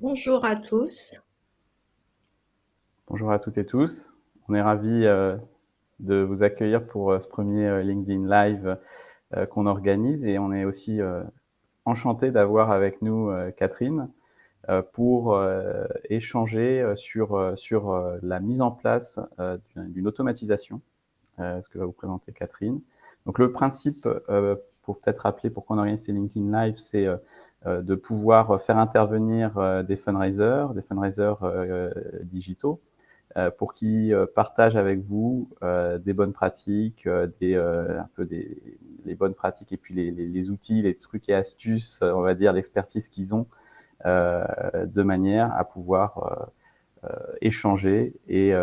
Bonjour à tous. Bonjour à toutes et tous. On est ravis de vous accueillir pour ce premier LinkedIn Live qu'on organise et on est aussi enchanté d'avoir avec nous Catherine pour échanger sur la mise en place d'une automatisation, ce que va vous présenter Catherine. Donc le principe, pour peut-être rappeler pourquoi on organise ces LinkedIn Live, c'est de pouvoir faire intervenir des fundraisers digitaux pour qu'ils partagent avec vous des bonnes pratiques, un peu les bonnes pratiques et puis les outils, les trucs et astuces, on va dire l'expertise qu'ils ont, de manière à pouvoir échanger et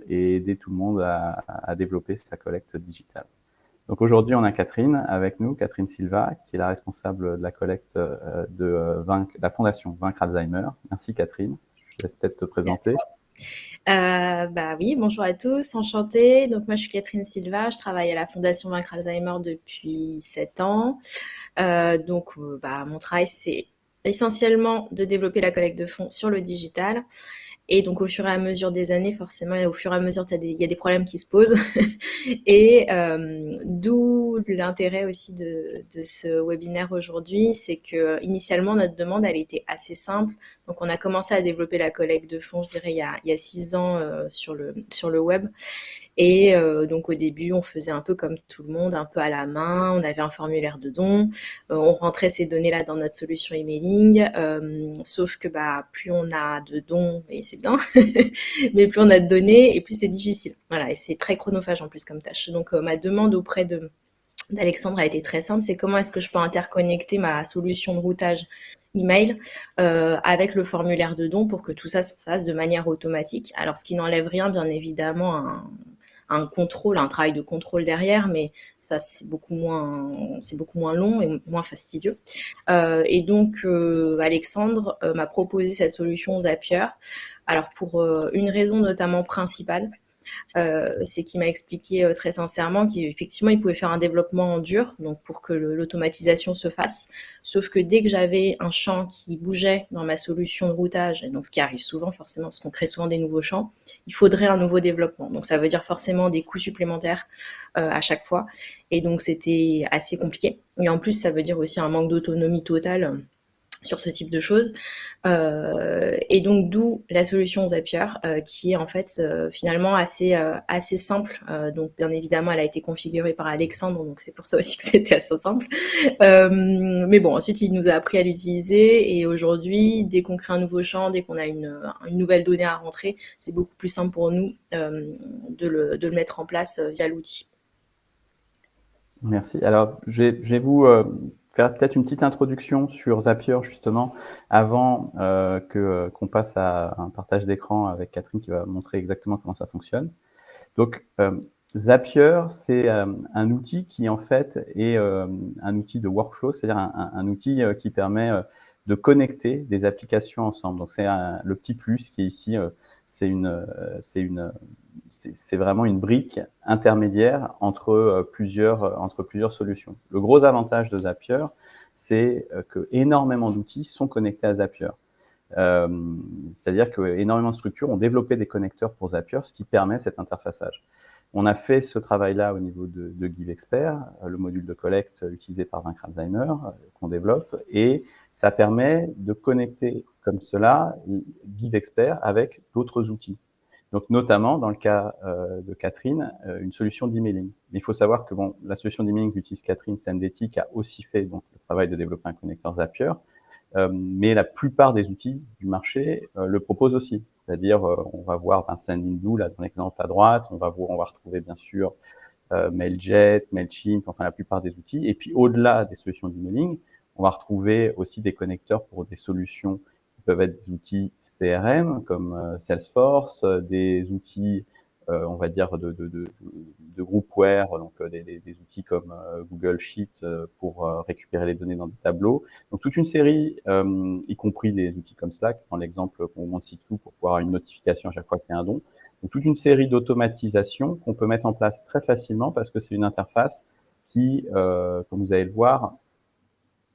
aider tout le monde à développer sa collecte digitale. Donc aujourd'hui, on a Catherine avec nous, Catherine Silva, qui est la responsable de la collecte de la fondation Vaincre Alzheimer. Merci Catherine. Je te laisse peut-être te C'est à présenter. toi. Bah oui, bonjour à tous, enchantée. Donc moi je suis Catherine Silva, je travaille à la Fondation Vaincre Alzheimer depuis 7 ans. Bah, mon travail c'est essentiellement de développer la collecte de fonds sur le digital. Et donc, au fur et à mesure des années, forcément, et au fur et à mesure, il y a des problèmes qui se posent. Et d'où l'intérêt aussi de ce webinaire aujourd'hui, c'est que initialement, notre demande, elle était assez simple. Donc, on a commencé à développer la collecte de fonds, je dirais, il y a 6 ans sur le web. Et donc au début, on faisait un peu comme tout le monde, un peu à la main. On avait un formulaire de don. On rentrait ces données-là dans notre solution emailing. Sauf que bah, plus on a de dons, et c'est bien, mais plus on a de données, et plus c'est difficile. Voilà, et c'est très chronophage en plus comme tâche. Donc ma demande auprès d'Alexandre a été très simple, c'est comment est-ce que je peux interconnecter ma solution de routage email avec le formulaire de don pour que tout ça se fasse de manière automatique. Alors, ce qui n'enlève rien, bien évidemment, un contrôle, un travail de contrôle derrière, mais ça c'est beaucoup moins long et moins fastidieux. Alexandre m'a proposé cette solution Zapier. Alors pour une raison notamment principale, c'est qu'il m'a expliqué très sincèrement qu'effectivement, il pouvait faire un développement en dur, donc pour que l'automatisation se fasse. Sauf que dès que j'avais un champ qui bougeait dans ma solution de routage, et donc ce qui arrive souvent forcément, parce qu'on crée souvent des nouveaux champs, il faudrait un nouveau développement. Donc ça veut dire forcément des coûts supplémentaires à chaque fois. Et donc c'était assez compliqué. Et en plus, ça veut dire aussi un manque d'autonomie totale sur ce type de choses. Et donc d'où la solution Zapier, qui est en fait finalement assez simple. Donc bien évidemment, elle a été configurée par Alexandre, donc c'est pour ça aussi que c'était assez simple. Mais bon, ensuite il nous a appris à l'utiliser et aujourd'hui, dès qu'on crée un nouveau champ, dès qu'on a une nouvelle donnée à rentrer, c'est beaucoup plus simple pour nous de le mettre en place via l'outil. Merci. Alors, je vais vous faire peut-être une petite introduction sur Zapier, justement, avant qu'on passe à un partage d'écran avec Catherine qui va montrer exactement comment ça fonctionne. Donc, Zapier, c'est un outil qui, en fait, est un outil de workflow, c'est-à-dire un outil qui permet de connecter des applications ensemble. Donc, c'est le petit plus qui est ici, c'est c'est vraiment une brique intermédiaire entre plusieurs solutions. Le gros avantage de Zapier, c'est que énormément d'outils sont connectés à Zapier. C'est-à-dire qu'énormément de structures ont développé des connecteurs pour Zapier, ce qui permet cet interfaçage. On a fait ce travail-là au niveau de GiveExpert, le module de collecte utilisé par Vaincre Alzheimer qu'on développe, et ça permet de connecter comme cela GiveExpert avec d'autres outils. Donc notamment dans le cas de Catherine, une solution d'emailing. Il faut savoir que bon, la solution d'emailing qu'utilise Catherine, Sendeti, qui a aussi fait donc, le travail de développer un connecteur Zapier, mais la plupart des outils du marché le proposent aussi. C'est-à-dire, on va voir Sendinblue, là, dans l'exemple à droite, on va retrouver bien sûr Mailjet, Mailchimp, enfin la plupart des outils. Et puis au-delà des solutions d'emailing, on va retrouver aussi des connecteurs pour des solutions qui peuvent être des outils CRM comme Salesforce, des outils, on va dire, de groupware, donc des outils comme Google Sheet pour récupérer les données dans des tableaux. Donc toute une série, y compris des outils comme Slack, dans l'exemple qu'on montre ci-dessous, pour pouvoir avoir une notification à chaque fois qu'il y a un don. Donc toute une série d'automatisation qu'on peut mettre en place très facilement parce que c'est une interface qui, comme vous allez le voir,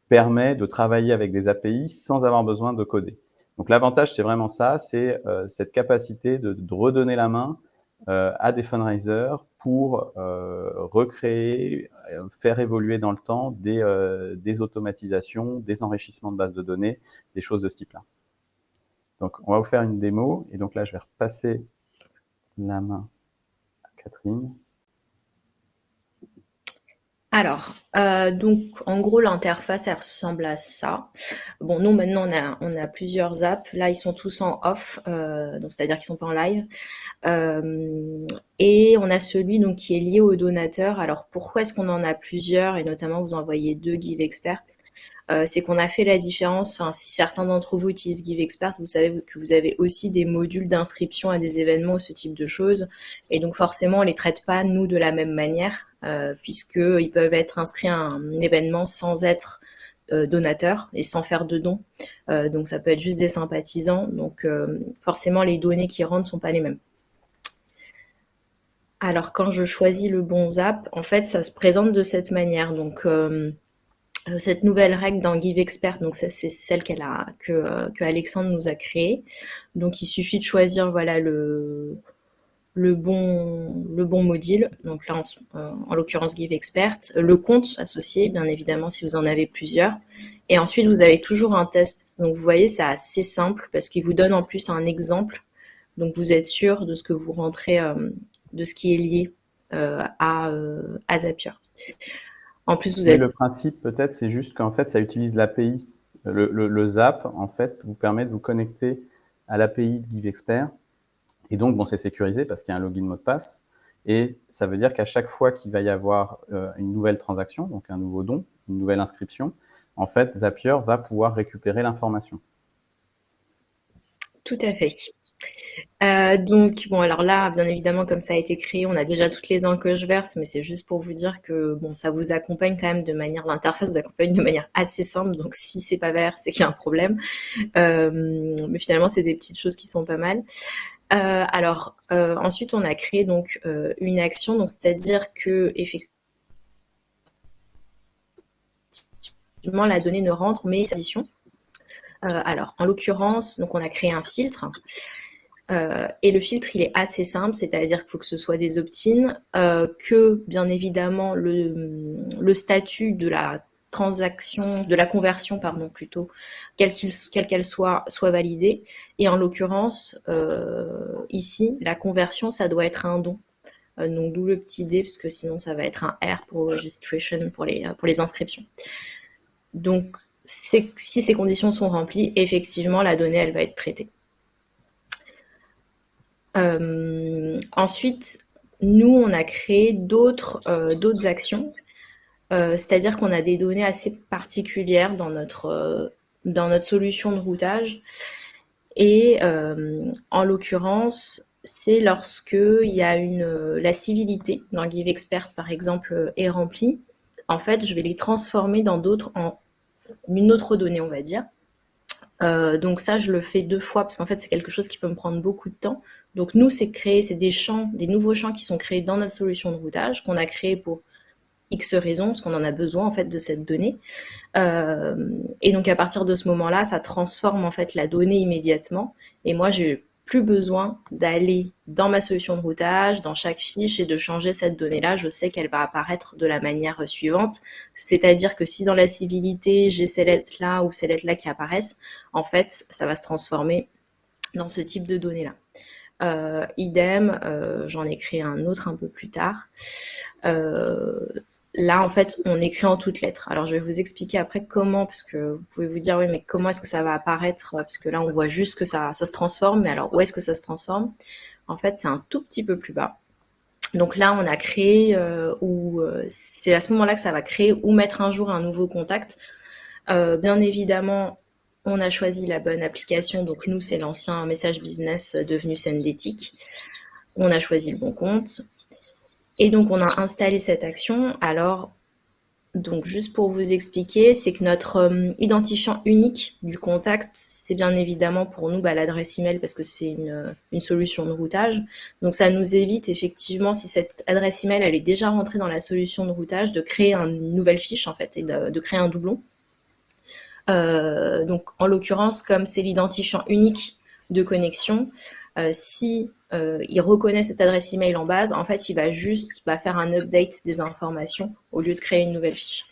permet de travailler avec des API sans avoir besoin de coder. Donc l'avantage, c'est vraiment ça, c'est cette capacité de redonner la main à des fundraisers pour recréer, faire évoluer dans le temps des automatisations, des enrichissements de bases de données, des choses de ce type-là. Donc on va vous faire une démo, et donc là je vais repasser la main à Catherine. Alors, donc en gros l'interface elle ressemble à ça. Bon, nous maintenant on a plusieurs apps. Là ils sont tous en off, donc c'est-à-dire qu'ils sont pas en live. Et on a celui donc qui est lié au donateur. Alors pourquoi est-ce qu'on en a plusieurs et notamment vous en voyez deux GiveExpert? C'est qu'on a fait la différence. Enfin, si certains d'entre vous utilisent GiveExpert, vous savez que vous avez aussi des modules d'inscription à des événements ou ce type de choses. Et donc forcément, on les traite pas nous de la même manière, puisqu'ils peuvent être inscrits à un événement sans être donateurs et sans faire de dons. Donc ça peut être juste des sympathisants. Donc forcément, les données qui rentrent sont pas les mêmes. Alors quand je choisis le bon zap, en fait, ça se présente de cette manière. Donc cette nouvelle règle dans GiveExpert, donc ça c'est celle que Alexandre nous a créée. Donc il suffit de choisir voilà le bon module. Donc là en l'occurrence GiveExpert, le compte associé bien évidemment si vous en avez plusieurs. Et ensuite vous avez toujours un test. Donc vous voyez c'est assez simple parce qu'il vous donne en plus un exemple. Donc vous êtes sûr de ce que vous rentrez, de ce qui est lié à Zapier. En plus, vous Mais êtes le principe, peut-être, c'est juste qu'en fait, ça utilise l'API. Le Zap, en fait, vous permet de vous connecter à l'API de GiveExpert. Et donc, bon, c'est sécurisé parce qu'il y a un login mot de passe. Et ça veut dire qu'à chaque fois qu'il va y avoir une nouvelle transaction, donc un nouveau don, une nouvelle inscription, en fait, Zapier va pouvoir récupérer l'information. tout à fait. Donc bon, alors là, bien évidemment, comme ça a été créé, on a déjà toutes les encoches vertes, mais c'est juste pour vous dire que bon, ça vous accompagne quand même de manière, l'interface vous accompagne de manière assez simple. Donc si c'est pas vert, c'est qu'il y a un problème. Mais finalement, c'est des petites choses qui sont pas mal. Alors ensuite, on a créé donc une action, donc c'est-à-dire que effectivement la donnée ne rentre, mais c'est addition. Alors en l'occurrence, donc on a créé un filtre. Et le filtre, il est assez simple, c'est-à-dire qu'il faut que ce soit des opt-in, que bien évidemment le statut de la transaction, de la conversion, pardon, plutôt, quelle qu'elle soit validée. Et en l'occurrence, ici, la conversion, ça doit être un don. Donc d'où le petit D, parce que sinon ça va être un R pour registration, pour les inscriptions. Donc si ces conditions sont remplies, effectivement, la donnée, elle va être traitée. Ensuite, nous, on a créé d'autres actions, c'est-à-dire qu'on a des données assez particulières dans notre solution de routage. Et en l'occurrence, c'est lorsque il y a la civilité dans GiveExpert, par exemple, est remplie. En fait, je vais les transformer en une autre donnée, on va dire. Donc ça, je le fais 2 fois parce qu'en fait, c'est quelque chose qui peut me prendre beaucoup de temps. Donc nous, c'est des nouveaux champs qui sont créés dans notre solution de routage, qu'on a créé pour X raisons, parce qu'on en a besoin en fait de cette donnée. Et donc à partir de ce moment-là, ça transforme en fait la donnée immédiatement. Et moi, j'ai plus besoin d'aller dans ma solution de routage, dans chaque fiche et de changer cette donnée-là. Je sais qu'elle va apparaître de la manière suivante. C'est-à-dire que si dans la civilité, j'ai ces lettres-là ou ces lettres-là qui apparaissent, en fait, ça va se transformer dans ce type de données-là. Idem, j'en ai créé un autre un peu plus tard. Là, en fait, on écrit en toutes lettres. Alors, je vais vous expliquer après comment, parce que vous pouvez vous dire, oui, mais comment est-ce que ça va apparaître? Parce que là, on voit juste que ça se transforme. Mais alors, où est-ce que ça se transforme? En fait, c'est un tout petit peu plus bas. Donc là, on a créé, c'est à ce moment-là que ça va créer ou mettre un jour un nouveau contact. Bien évidemment, on a choisi la bonne application. Donc nous, c'est l'ancien message business devenu Sendettic. On a choisi le bon compte. Et donc, on a installé cette action. Alors, donc juste pour vous expliquer, c'est que notre identifiant unique du contact, c'est bien évidemment pour nous l'adresse email parce que c'est une solution de routage. Donc ça nous évite effectivement, si cette adresse email elle est déjà rentrée dans la solution de routage, de créer une nouvelle fiche en fait et de créer un doublon. Donc, en l'occurrence, comme c'est l'identifiant unique de connexion, si il reconnaît cette adresse email en base, en fait, il va juste faire un update des informations au lieu de créer une nouvelle fiche.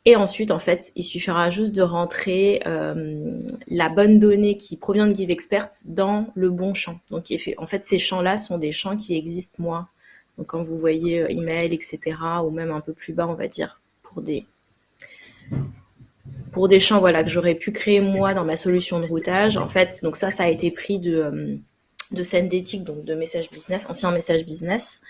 Et ensuite, en fait, il suffira juste de rentrer la bonne donnée qui provient de GiveExpert dans le bon champ. Donc, en fait, ces champs-là sont des champs qui existent moi. Donc, quand vous voyez email, etc., ou même un peu plus bas, on va dire, pour des champs voilà, que j'aurais pu créer moi dans ma solution de routage. En fait, donc ça a été pris de Sendetix, donc de Message Business, ancien Message Business,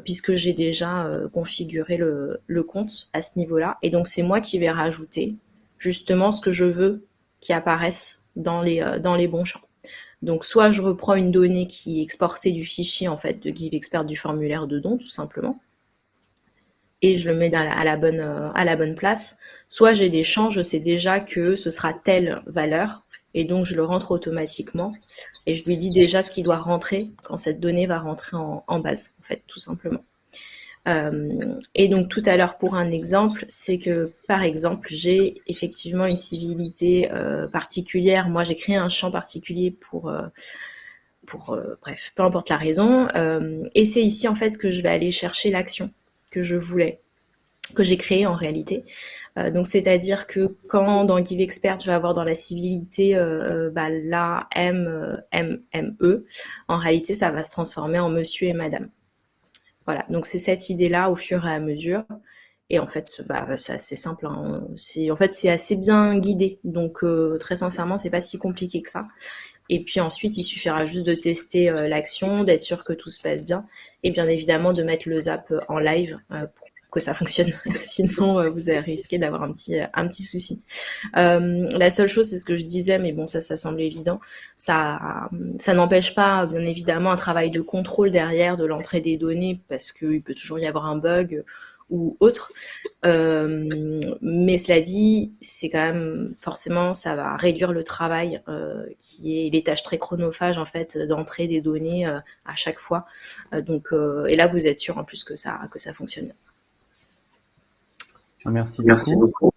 puisque j'ai déjà configuré le compte à ce niveau-là. Et donc, c'est moi qui vais rajouter justement ce que je veux qui apparaisse dans les bons champs. Donc, soit je reprends une donnée qui est exportée du fichier en fait de GiveExpert du formulaire de don, tout simplement, et je le mets à la bonne place. Soit j'ai des champs, je sais déjà que ce sera telle valeur, et donc je le rentre automatiquement, et je lui dis déjà ce qu'il doit rentrer quand cette donnée va rentrer en base, en fait, tout simplement. Et donc tout à l'heure, pour un exemple, c'est que, par exemple, j'ai effectivement une civilité particulière. Moi, j'ai créé un champ particulier pour bref, peu importe la raison. Et c'est ici, en fait, que je vais aller chercher l'action que je voulais, que j'ai créée en réalité. Donc, c'est-à-dire que quand dans GiveExpert, je vais avoir dans la civilité la M-M-E, en réalité, ça va se transformer en monsieur et madame. Voilà, donc c'est cette idée-là au fur et à mesure. Et en fait, c'est assez simple. Hein. En fait, c'est assez bien guidé. Donc, très sincèrement, c'est pas si compliqué que ça. Et puis ensuite, il suffira juste de tester l'action, d'être sûr que tout se passe bien. Et bien évidemment, de mettre le zap en live pour que ça fonctionne. Sinon, vous allez risquer d'avoir un petit souci. La seule chose, c'est ce que je disais, mais bon, ça semble évident. Ça n'empêche pas, bien évidemment, un travail de contrôle derrière de l'entrée des données, parce qu'il peut toujours y avoir un bug ou autre. Mais cela dit, c'est quand même forcément, ça va réduire le travail qui est les tâches très chronophages en fait d'entrée des données à chaque fois. Et là, vous êtes sûr en plus que ça fonctionne. Merci beaucoup.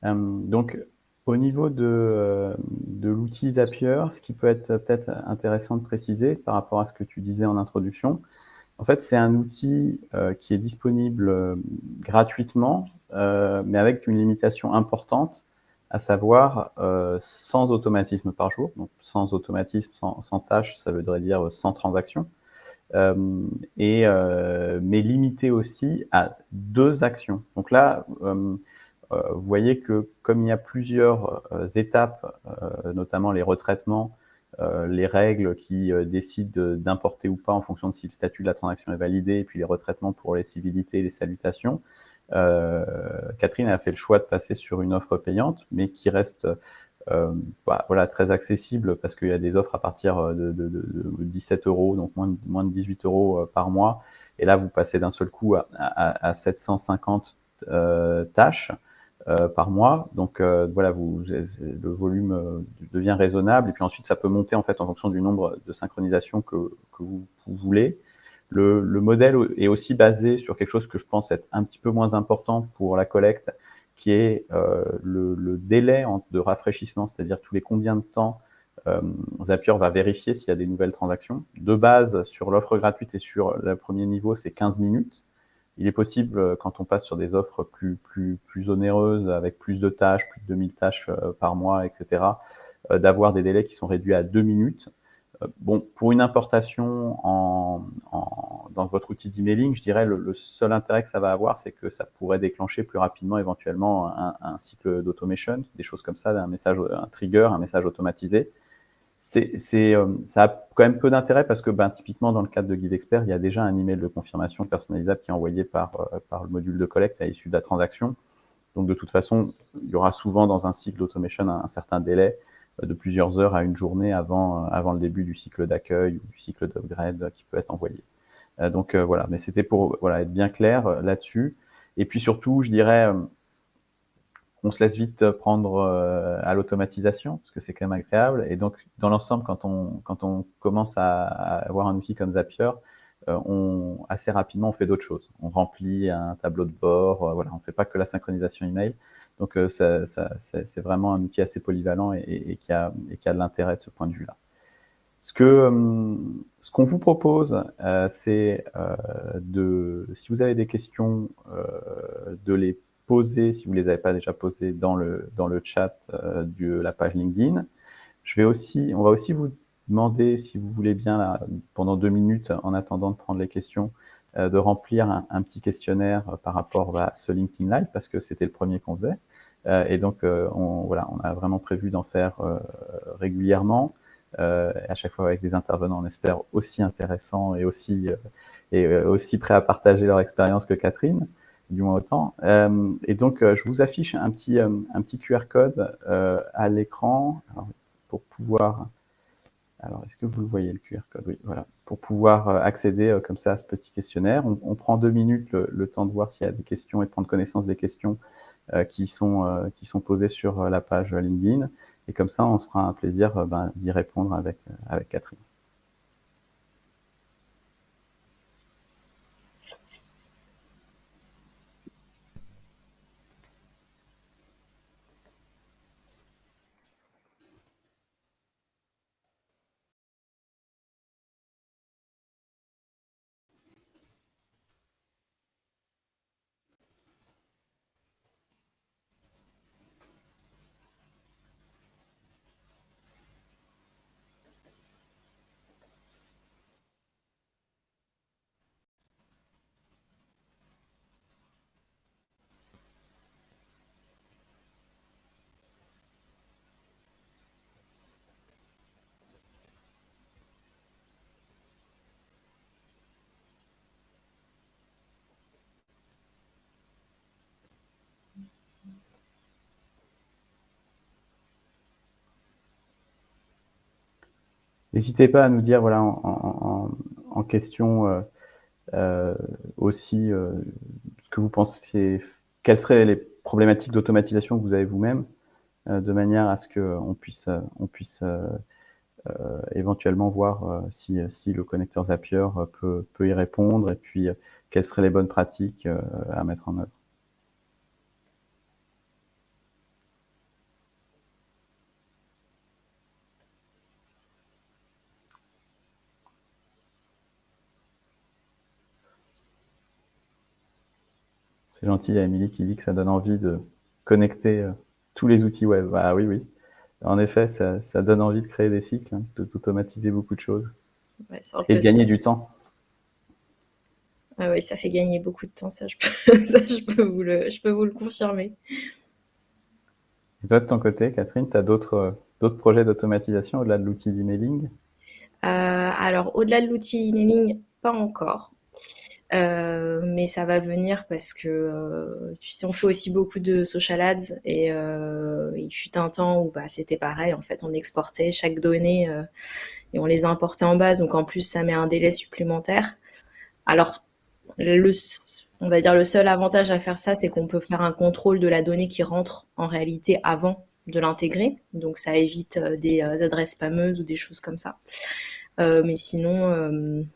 Donc, au niveau de l'outil Zapier, ce qui peut être peut-être intéressant de préciser par rapport à ce que tu disais en introduction, en fait, c'est un outil qui est disponible gratuitement, mais avec une limitation importante, à savoir 100 automatismes par jour. Donc, sans automatisme, sans tâches, ça voudrait dire 100 transactions. Mais limité aussi à 2 actions. Donc là, vous voyez que comme il y a plusieurs étapes, notamment les retraitements, les règles qui décident d'importer ou pas en fonction de si le statut de la transaction est validé, et puis les retraitements pour les civilités et les salutations, Catherine a fait le choix de passer sur une offre payante, mais qui reste voilà, très accessible parce qu'il y a des offres à partir de 17 euros, donc moins de 18 euros par mois. Et là, vous passez d'un seul coup à 750 tâches par mois. Donc voilà, le volume devient raisonnable. Et puis ensuite, ça peut monter en fait en fonction du nombre de synchronisations que vous voulez. Le modèle est aussi basé sur quelque chose que je pense être un petit peu moins important pour la collecte, qui est le délai de rafraîchissement, c'est-à-dire tous les combien de temps Zapier va vérifier s'il y a des nouvelles transactions. De base, sur l'offre gratuite et sur le premier niveau, c'est 15 minutes. Il est possible, quand on passe sur des offres plus onéreuses, avec plus de tâches, plus de 2000 tâches par mois, etc., d'avoir des délais qui sont réduits à 2 minutes. Bon, pour une importation dans votre outil d'emailing, je dirais le seul intérêt que ça va avoir, c'est que ça pourrait déclencher plus rapidement éventuellement un cycle d'automation, des choses comme ça, un trigger, un message automatisé. Ça a quand même peu d'intérêt parce que typiquement dans le cadre de GiveExpert, il y a déjà un email de confirmation personnalisable qui est envoyé par le module de collecte à l'issue de la transaction. Donc de toute façon, il y aura souvent dans un cycle d'automation un certain délai de plusieurs heures à une journée avant le début du cycle d'accueil ou du cycle d'upgrade qui peut être envoyé. Donc voilà, mais c'était pour être bien clair là-dessus. Et puis surtout, je dirais, on se laisse vite prendre à l'automatisation, parce que c'est quand même agréable. Et donc, dans l'ensemble, quand on commence à avoir un outil comme Zapier, assez rapidement, on fait d'autres choses. On remplit un tableau de bord, voilà, on ne fait pas que la synchronisation email. Donc, c'est vraiment un outil assez polyvalent et qui a de l'intérêt de ce point de vue-là. Ce qu'on vous propose, c'est si vous avez des questions, de les poser, si vous ne les avez pas déjà posées, dans le chat de la page LinkedIn. On va aussi vous demander, si vous voulez bien, là, pendant 2 minutes, en attendant de prendre les questions, de remplir un petit questionnaire par rapport à ce LinkedIn Live, parce que c'était le premier qu'on faisait. Et donc, on a vraiment prévu d'en faire régulièrement, à chaque fois avec des intervenants, on espère, aussi intéressants et aussi prêts à partager leur expérience que Catherine, du moins autant. Et donc, je vous affiche un petit QR code à l'écran. Pour pouvoir... Alors, est-ce que vous le voyez, le QR code? Oui, voilà. Pour pouvoir accéder comme ça à ce petit questionnaire. On prend 2 minutes le temps de voir s'il y a des questions et de prendre connaissance des questions qui sont posées sur la page LinkedIn. Et comme ça, on se fera un plaisir d'y répondre avec Catherine. N'hésitez pas à nous dire, voilà, en question aussi ce que vous pensez, quelles seraient les problématiques d'automatisation que vous avez vous-même, de manière à ce qu'on puisse éventuellement voir si le connecteur Zapier peut y répondre, et puis quelles seraient les bonnes pratiques à mettre en œuvre. C'est gentil, il y a Émilie qui dit que ça donne envie de connecter tous les outils web. Ah oui, oui. En effet, ça donne envie de créer des cycles, hein, d'automatiser beaucoup de choses. Ouais, c'est vrai Et que de gagner du temps. Ah oui, ça fait gagner beaucoup de temps, ça, je peux vous le confirmer. Et toi, de ton côté, Catherine, tu as d'autres projets d'automatisation au-delà de l'outil d'emailing? Alors, au-delà de l'outil emailing, pas encore. Mais ça va venir parce que, tu sais, on fait aussi beaucoup de social ads et il fut un temps où c'était pareil, en fait, on exportait chaque donnée et on les importait en base, donc en plus, ça met un délai supplémentaire. Alors, on va dire le seul avantage à faire ça, c'est qu'on peut faire un contrôle de la donnée qui rentre en réalité avant de l'intégrer, donc ça évite des adresses spammeuses ou des choses comme ça. Mais sinon,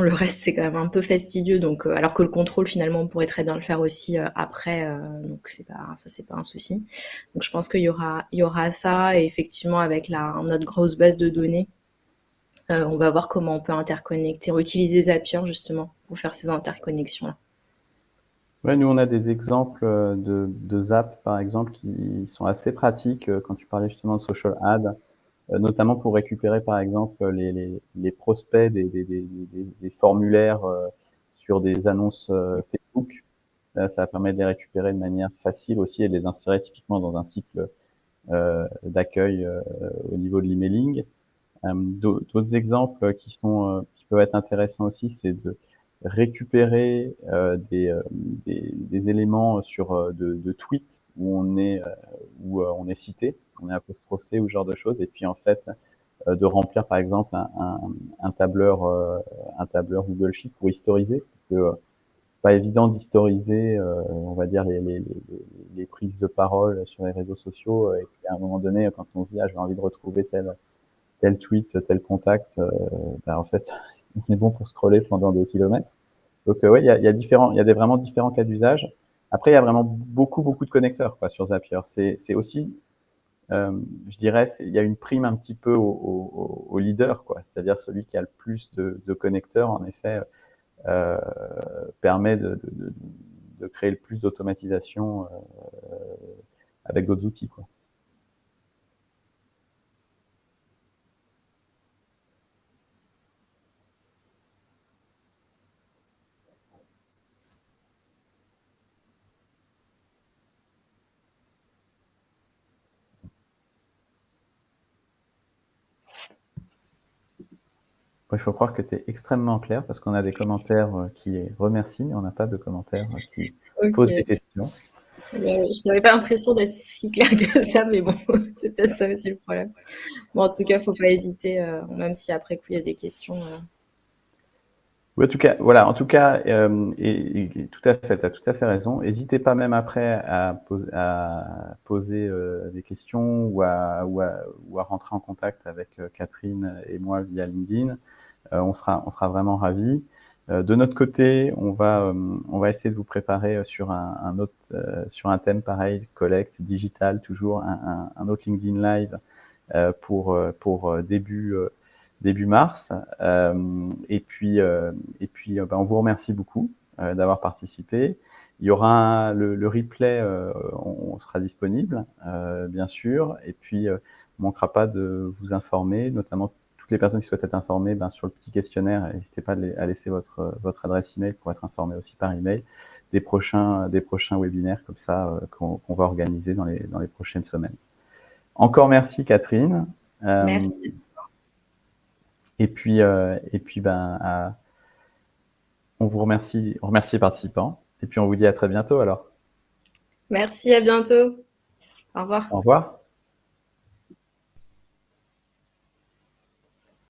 le reste, c'est quand même un peu fastidieux. Donc, alors que le contrôle, finalement, on pourrait très bien le faire aussi après. Donc, c'est pas un souci. Donc, je pense qu'il y aura ça. Et effectivement, avec notre grosse base de données, on va voir comment on peut interconnecter, utiliser Zapier justement pour faire ces interconnexions-là. Ouais, nous, on a des exemples de Zap, par exemple, qui sont assez pratiques quand tu parlais justement de social ad, notamment pour récupérer, par exemple, les prospects des formulaires sur des annonces Facebook. Là, ça permet de les récupérer de manière facile aussi et de les insérer typiquement dans un cycle d'accueil au niveau de l'emailing. D'autres exemples qui peuvent être intéressants aussi, c'est de récupérer des éléments sur de tweets où on est cité, on est apostrophé ou ce genre de choses, et puis en fait de remplir par exemple un tableur Google Sheet pour historiser, parce que c'est pas évident d'historiser, on va dire les prises de parole sur les réseaux sociaux, et puis à un moment donné, quand on se dit j'ai envie de retrouver tel tweet, tel contact, en fait, c'est bon pour scroller pendant des kilomètres. Donc, ouais, il y a vraiment différents cas d'usage. Après, il y a vraiment beaucoup, beaucoup de connecteurs quoi, sur Zapier. C'est aussi, je dirais, il y a une prime un petit peu au leader, quoi. C'est-à-dire celui qui a le plus de connecteurs, en effet, permet de créer le plus d'automatisation avec d'autres outils, quoi. Il faut croire que tu es extrêmement clair parce qu'on a des commentaires qui remercient, mais on n'a pas de commentaires qui posent des Ok. questions. Je n'avais pas l'impression d'être si clair que ça, mais bon, c'est peut-être ça aussi le problème. Bon, en tout cas, faut pas hésiter, même si après coup il y a des questions. Oui, en tout cas, voilà, en tout cas, et tout à fait, tu as tout à fait raison. N'hésitez pas même après à poser des questions ou à rentrer en contact avec Catherine et moi via LinkedIn. On sera vraiment ravis. De notre côté, on va essayer de vous préparer sur un autre, sur un thème pareil, Collect, digital, toujours un autre LinkedIn Live pour début mars. Ben, on vous remercie beaucoup d'avoir participé. Il y aura le replay, on sera disponible, bien sûr. Et puis, on ne manquera pas de vous informer, notamment toutes les personnes qui souhaitent être informées sur le petit questionnaire. N'hésitez pas à laisser votre adresse email pour être informé aussi par email des prochains webinaires comme ça qu'on va organiser dans les prochaines semaines. Encore merci Catherine. Merci. Et puis ben, on remercie les participants. Et puis on vous dit à très bientôt alors. Merci, à bientôt. Au revoir. Au revoir.